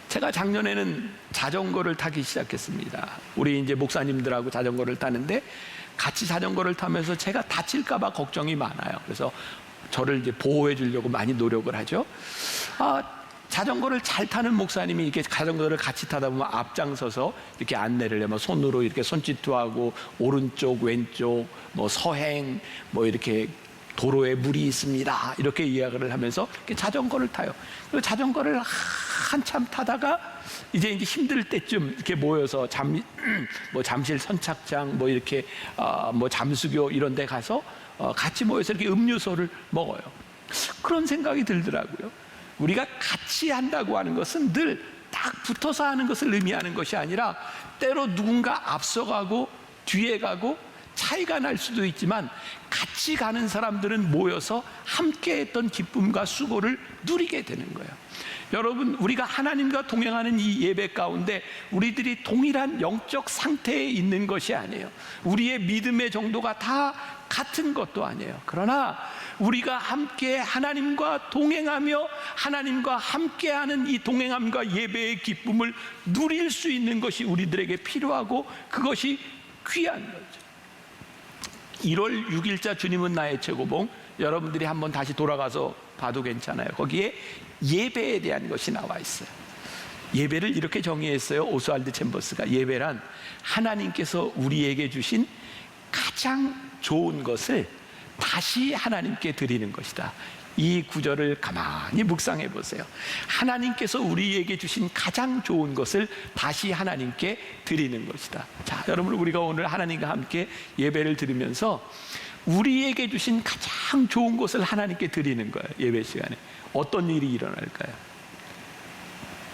제가 작년에는 자전거를 타기 시작했습니다. 우리 이제 목사님들하고 자전거를 타는데 같이 자전거를 타면서 제가 다칠까봐 걱정이 많아요. 그래서 저를 이제 보호해 주려고 많이 노력을 하죠. 자전거를 잘 타는 목사님이 이렇게 자전거를 같이 타다 보면 앞장서서 이렇게 안내를 해요. 손으로 이렇게 손짓도 오른쪽, 왼쪽, 뭐 서행, 뭐 이렇게 도로에 물이 있습니다. 이렇게 이야기를 하면서 이렇게 자전거를 타요. 그리고 자전거를 한참 타다가 이제 힘들 때쯤 이렇게 모여서 뭐 잠실 선착장, 뭐 이렇게 뭐 잠수교 이런 데 가서 같이 모여서 이렇게 음료수를 먹어요. 그런 생각이 들더라고요. 우리가 같이 한다고 하는 것은 늘 딱 붙어서 하는 것을 의미하는 것이 아니라 때로 누군가 앞서가고 뒤에 가고 차이가 날 수도 있지만 같이 가는 사람들은 모여서 함께 했던 기쁨과 수고를 누리게 되는 거예요. 여러분, 우리가 하나님과 동행하는 이 예배 가운데 우리들이 동일한 영적 상태에 있는 것이 아니에요. 우리의 믿음의 정도가 다 같은 것도 아니에요. 그러나 우리가 함께 하나님과 동행하며 하나님과 함께하는 이 동행함과 예배의 기쁨을 누릴 수 있는 것이 우리들에게 필요하고 그것이 귀한 거죠. 1월 6일자 주님은 나의 최고봉, 여러분들이 한번 다시 돌아가서 봐도 괜찮아요. 거기에 예배에 대한 것이 나와 있어요. 예배를 이렇게 정의했어요. 오스왈드 챔버스가. 예배란 하나님께서 우리에게 주신 가장 좋은 것을 다시 하나님께 드리는 것이다. 이 구절을 가만히 묵상해 보세요. 하나님께서 우리에게 주신 가장 좋은 것을 다시 하나님께 드리는 것이다. 자, 여러분, 우리가 오늘 하나님과 함께 예배를 드리면서 우리에게 주신 가장 좋은 것을 하나님께 드리는 거예요. 예배 시간에 어떤 일이 일어날까요?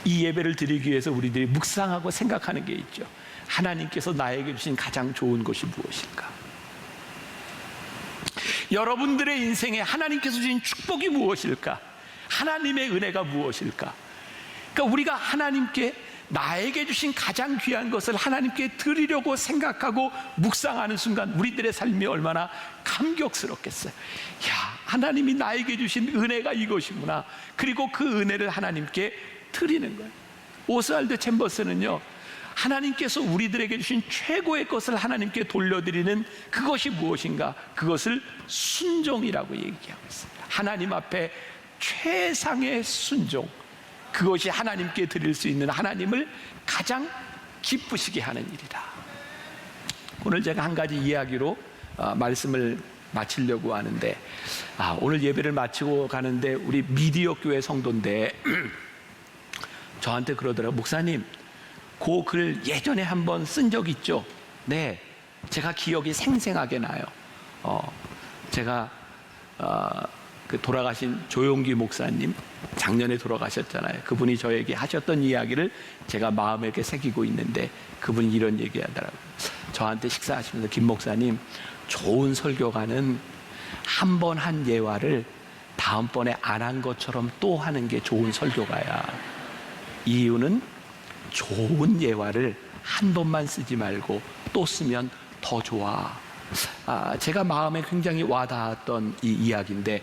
이 예배를 드리기 위해서 우리들이 묵상하고 생각하는 게 있죠. 하나님께서 나에게 주신 가장 좋은 것이 무엇일까? 여러분들의 인생에 하나님께서 주신 축복이 무엇일까? 하나님의 은혜가 무엇일까? 그러니까 우리가 하나님께 나에게 주신 가장 귀한 것을 하나님께 드리려고 생각하고 묵상하는 순간 우리들의 삶이 얼마나 감격스럽겠어요. 야, 하나님이 나에게 주신 은혜가 이것이구나. 그리고 그 은혜를 하나님께 드리는 거예요. 오스왈드 챔버스는요, 하나님께서 우리들에게 주신 최고의 것을 하나님께 돌려드리는 그것이 무엇인가? 그것을 순종이라고 얘기하고 있습니다. 하나님 앞에 최상의 순종, 그것이 하나님께 드릴 수 있는 하나님을 가장 기쁘시게 하는 일이다. 오늘 제가 한 가지 이야기로 말씀을 마치려고 하는데, 오늘 예배를 마치고 가는데 우리 미디어 교회 성도인데 저한테 그러더라고요. 목사님, 그 글 예전에 한번 쓴 적 있죠? 네, 제가 기억이 생생하게 나요. 제가 그 돌아가신 조용기 목사님, 작년에 돌아가셨잖아요. 그분이 저에게 하셨던 이야기를 제가 마음에 이렇게 새기고 있는데, 그분이 이런 얘기 하더라고요. 저한테 식사하시면서, 김 목사님, 좋은 설교가는 한 번 한 예화를 다음번에 안 한 것처럼 또 하는 게 좋은 설교가야. 이유는 좋은 예화를 한 번만 쓰지 말고 또 쓰면 더 좋아. 제가 마음에 굉장히 와닿았던 이 이야기인데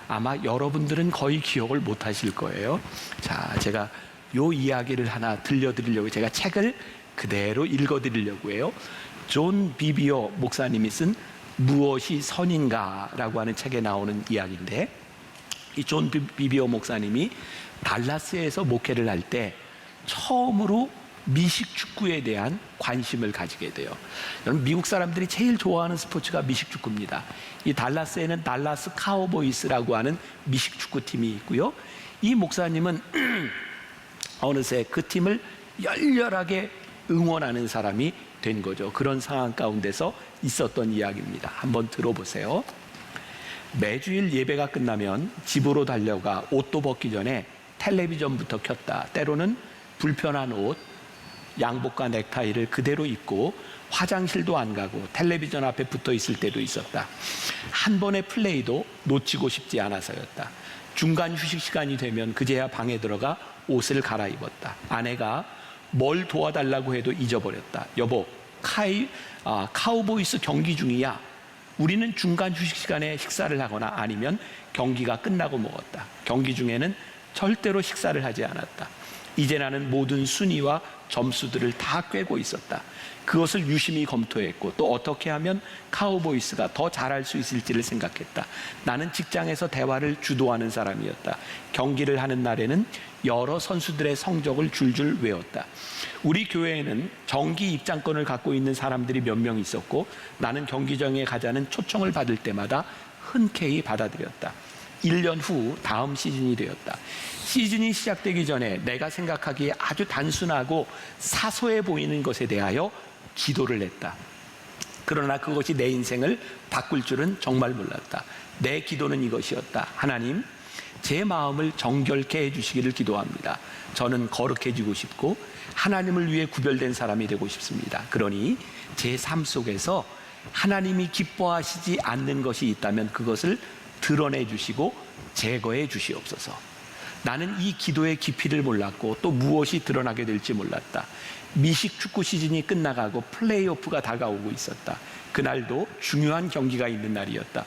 아마 여러분들은 거의 기억을 못 하실 거예요. 자, 제가 요 이야기를 하나 들려드리려고, 제가 책을 그대로 읽어드리려고 해요. 존 비비오 목사님이 쓴 무엇이 선인가라고 하는 책에 나오는 이야기인데, 이 존 비비오 목사님이 달라스에서 목회를 할 때 처음으로 미식 축구에 대한 관심을 가지게 돼요. 여러분, 미국 사람들이 제일 좋아하는 스포츠가 미식 축구입니다. 이 달라스에는 달라스 카우보이스라고 하는 미식 축구팀이 있고요. 이 목사님은 어느새 그 팀을 열렬하게 응원하는 사람이 된 거죠. 그런 상황 가운데서 있었던 이야기입니다. 한번 들어보세요. 매주일 예배가 끝나면 집으로 달려가 옷도 벗기 전에 텔레비전부터 켰다. 때로는 불편한 옷, 양복과 넥타이를 그대로 입고 화장실도 안 가고 텔레비전 앞에 붙어 있을 때도 있었다. 한 번의 플레이도 놓치고 싶지 않아서였다. 중간 휴식 시간이 되면 그제야 방에 들어가 옷을 갈아입었다. 아내가 뭘 도와달라고 해도 잊어버렸다. 여보, 카우보이스 경기 중이야. 우리는 중간 휴식 시간에 식사를 하거나 아니면 경기가 끝나고 먹었다. 경기 중에는 절대로 식사를 하지 않았다. 이제 나는 모든 순위와 점수들을 다 꿰고 있었다. 그것을 유심히 검토했고 또 어떻게 하면 카우보이스가 더 잘할 수 있을지를 생각했다. 나는 직장에서 대화를 주도하는 사람이었다. 경기를 하는 날에는 여러 선수들의 성적을 줄줄 외웠다. 우리 교회에는 정기 입장권을 갖고 있는 사람들이 몇 명 있었고 나는 경기장에 가자는 초청을 받을 때마다 흔쾌히 받아들였다. 1년 후 다음 시즌이 되었다. 시즌이 시작되기 전에 내가 생각하기에 아주 단순하고 사소해 보이는 것에 대하여 기도를 했다. 그러나 그것이 내 인생을 바꿀 줄은 정말 몰랐다. 내 기도는 이것이었다. 하나님, 제 마음을 정결케 해주시기를 기도합니다. 저는 거룩해지고 싶고 하나님을 위해 구별된 사람이 되고 싶습니다. 그러니 제 삶 속에서 하나님이 기뻐하시지 않는 것이 있다면 그것을 드러내 주시고 제거해 주시옵소서. 나는 이 기도의 깊이를 몰랐고 또 무엇이 드러나게 될지 몰랐다. 미식 축구 시즌이 끝나가고 플레이오프가 다가오고 있었다. 그날도 중요한 경기가 있는 날이었다.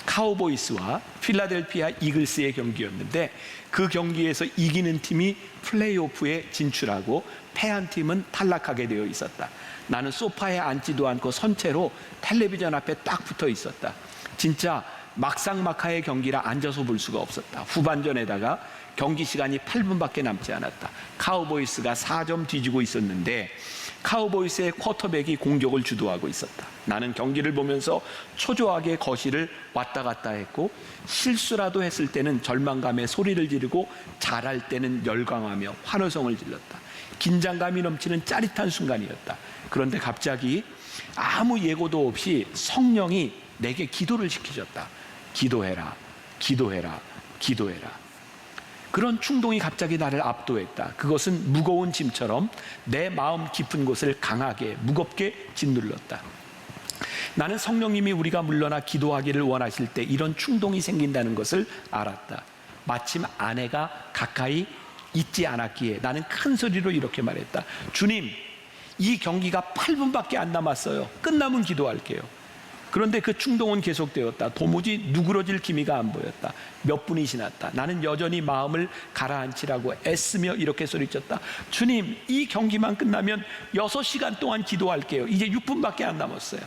카우보이스와 필라델피아 이글스의 경기였는데 그 경기에서 이기는 팀이 플레이오프에 진출하고 패한 팀은 탈락하게 되어 있었다. 나는 소파에 앉지도 않고 선체로 텔레비전 앞에 딱 붙어 있었다. 진짜 막상막하의 경기라 앉아서 볼 수가 없었다. 후반전에다가 경기 시간이 8분밖에 남지 않았다. 카우보이스가 4점 뒤지고 있었는데 카우보이스의 쿼터백이 공격을 주도하고 있었다. 나는 경기를 보면서 초조하게 거실을 왔다 갔다 했고 실수라도 했을 때는 절망감에 소리를 지르고 잘할 때는 열광하며 환호성을 질렀다. 긴장감이 넘치는 짜릿한 순간이었다. 그런데 갑자기 아무 예고도 없이 성령이 내게 기도를 시키셨다. 기도해라, 기도해라, 기도해라. 그런 충동이 갑자기 나를 압도했다. 그것은 무거운 짐처럼 내 마음 깊은 곳을 강하게 무겁게 짓눌렀다. 나는 성령님이 우리가 물러나 기도하기를 원하실 때 이런 충동이 생긴다는 것을 알았다. 마침 아내가 가까이 있지 않았기에 나는 큰 소리로 이렇게 말했다. 주님, 이 경기가 8분밖에 안 남았어요. 끝나면 기도할게요. 그런데 그 충동은 계속되었다. 도무지 누그러질 기미가 안 보였다. 몇 분이 지났다. 나는 여전히 마음을 가라앉히라고 애쓰며 이렇게 소리쳤다. 주님, 이 경기만 끝나면 6시간 동안 기도할게요. 이제 6분밖에 안 남았어요.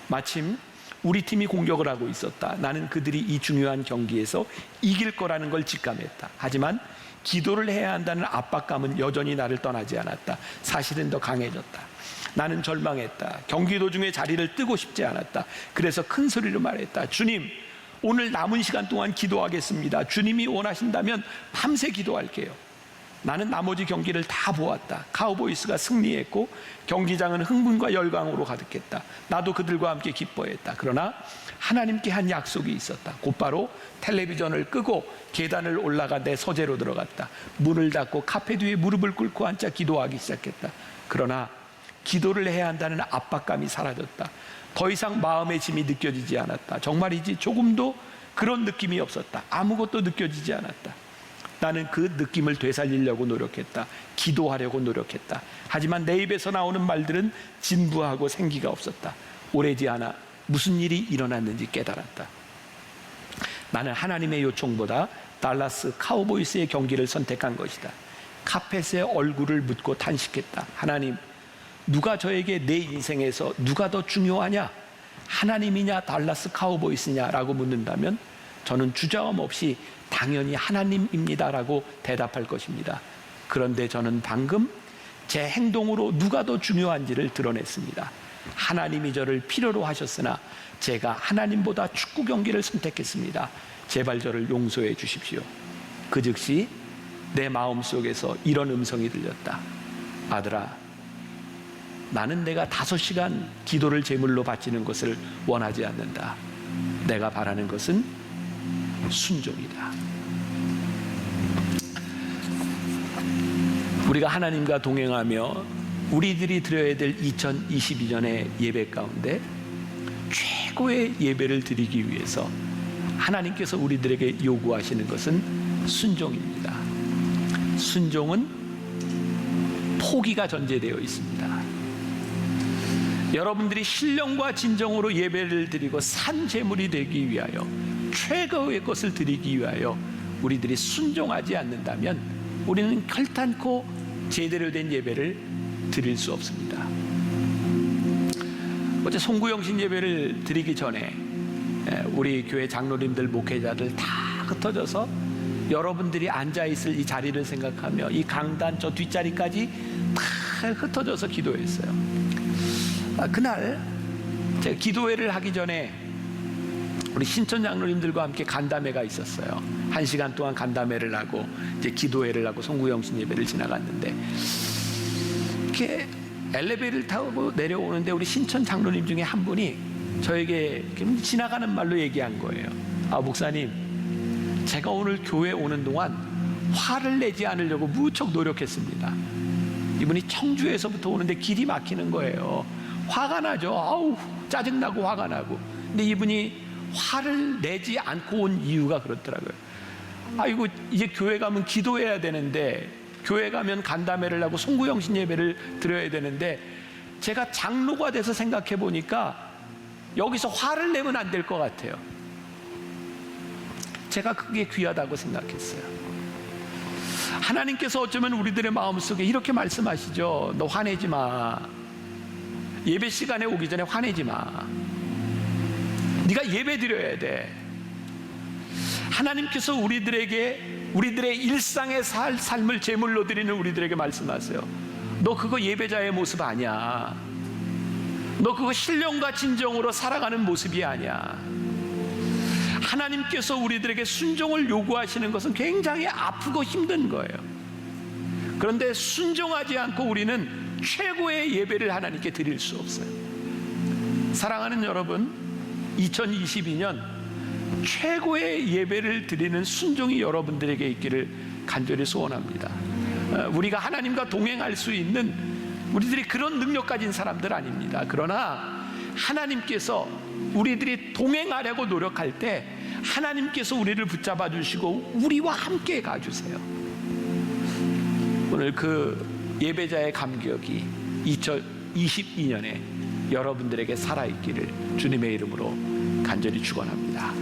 마침 우리 팀이 공격을 하고 있었다. 나는 그들이 이 중요한 경기에서 이길 거라는 걸 직감했다. 하지만 기도를 해야 한다는 압박감은 여전히 나를 떠나지 않았다. 사실은 더 강해졌다. 나는 절망했다. 경기 도중에 자리를 뜨고 싶지 않았다. 그래서 큰 소리로 말했다. 주님, 오늘 남은 시간 동안 기도하겠습니다. 주님이 원하신다면 밤새 기도할게요. 나는 나머지 경기를 다 보았다. 카우보이스가 승리했고 경기장은 흥분과 열광으로 가득했다. 나도 그들과 함께 기뻐했다. 그러나 하나님께 한 약속이 있었다. 곧바로 텔레비전을 끄고 계단을 올라가 내 서재로 들어갔다. 문을 닫고 카페 뒤에 무릎을 꿇고 앉아 기도하기 시작했다. 그러나 기도를 해야 한다는 압박감이 사라졌다. 더 이상 마음의 짐이 느껴지지 않았다. 정말이지 조금도 그런 느낌이 없었다. 아무것도 느껴지지 않았다. 나는 그 느낌을 되살리려고 노력했다. 기도하려고 노력했다. 하지만 내 입에서 나오는 말들은 진부하고 생기가 없었다. 오래지 않아 무슨 일이 일어났는지 깨달았다. 나는 하나님의 요청보다 달라스 카우보이스의 경기를 선택한 것이다. 카펫에 얼굴을 묻고 탄식했다. 하나님, 누가 저에게 내 인생에서 누가 더 중요하냐? 하나님이냐 달라스 카우보이스냐라고 묻는다면 저는 주저함 없이 당연히 하나님입니다라고 대답할 것입니다. 그런데 저는 방금 제 행동으로 누가 더 중요한지를 드러냈습니다. 하나님이 저를 필요로 하셨으나 제가 하나님보다 축구 경기를 선택했습니다. 제발 저를 용서해 주십시오. 그 즉시 내 마음속에서 이런 음성이 들렸다. 아들아, 나는 내가 5시간 기도를 제물로 바치는 것을 원하지 않는다. 내가 바라는 것은 순종이다. 우리가 하나님과 동행하며 우리들이 드려야 될 2022년의 예배 가운데 최고의 예배를 드리기 위해서 하나님께서 우리들에게 요구하시는 것은 순종입니다. 순종은 포기가 전제되어 있습니다. 여러분들이 신령과 진정으로 예배를 드리고 산 제물이 되기 위하여 최고의 것을 드리기 위하여 우리들이 순종하지 않는다면 우리는 결단코 제대로 된 예배를 드릴 수 없습니다. 어제 송구영신 예배를 드리기 전에 우리 교회 장로님들, 목회자들 다 흩어져서 여러분들이 앉아있을 이 자리를 생각하며 이 강단 저 뒷자리까지 다 흩어져서 기도했어요. 그날 제가 기도회를 하기 전에 우리 신천 장로님들과 함께 간담회가 있었어요. 1시간 동안 간담회를 하고 이제 기도회를 하고 송구영신 예배를 지나갔는데, 이렇게 엘리베이터를 타고 내려오는데 우리 신천 장로님 중에 한 분이 저에게 지나가는 말로 얘기한 거예요. 목사님, 제가 오늘 교회 오는 동안 화를 내지 않으려고 무척 노력했습니다. 이분이 청주에서부터 오는데 길이 막히는 거예요. 화가 나죠. 아우, 짜증나고 화가 나고. 근데 이분이 화를 내지 않고 온 이유가 그렇더라고요. 아이고, 이제 교회 가면 기도해야 되는데, 교회 가면 간담회를 하고 송구영신 예배를 드려야 되는데, 제가 장로가 돼서 생각해 보니까 여기서 화를 내면 안 될 것 같아요. 제가 그게 귀하다고 생각했어요. 하나님께서 어쩌면 우리들의 마음속에 이렇게 말씀하시죠. 너 화내지 마. 예배 시간에 오기 전에 화내지 마. 네가 예배 드려야 돼. 하나님께서 우리들의 일상의 삶을 제물로 드리는 우리들에게 말씀하세요. 너 그거 예배자의 모습 아니야. 너 그거 신령과 진정으로 살아가는 모습이 아니야. 하나님께서 우리들에게 순종을 요구하시는 것은 굉장히 아프고 힘든 거예요. 그런데 순종하지 않고 우리는 최고의 예배를 하나님께 드릴 수 없어요. 사랑하는 여러분, 2022년 최고의 예배를 드리는 순종이 여러분들에게 있기를 간절히 소원합니다. 우리가 하나님과 동행할 수 있는 우리들이 그런 능력 가진 사람들 아닙니다. 그러나 하나님께서 우리들이 동행하려고 노력할 때 하나님께서 우리를 붙잡아 주시고 우리와 함께 가주세요. 오늘 그 예배자의 감격이 2022년에 여러분들에게 살아있기를 주님의 이름으로 간절히 축원합니다.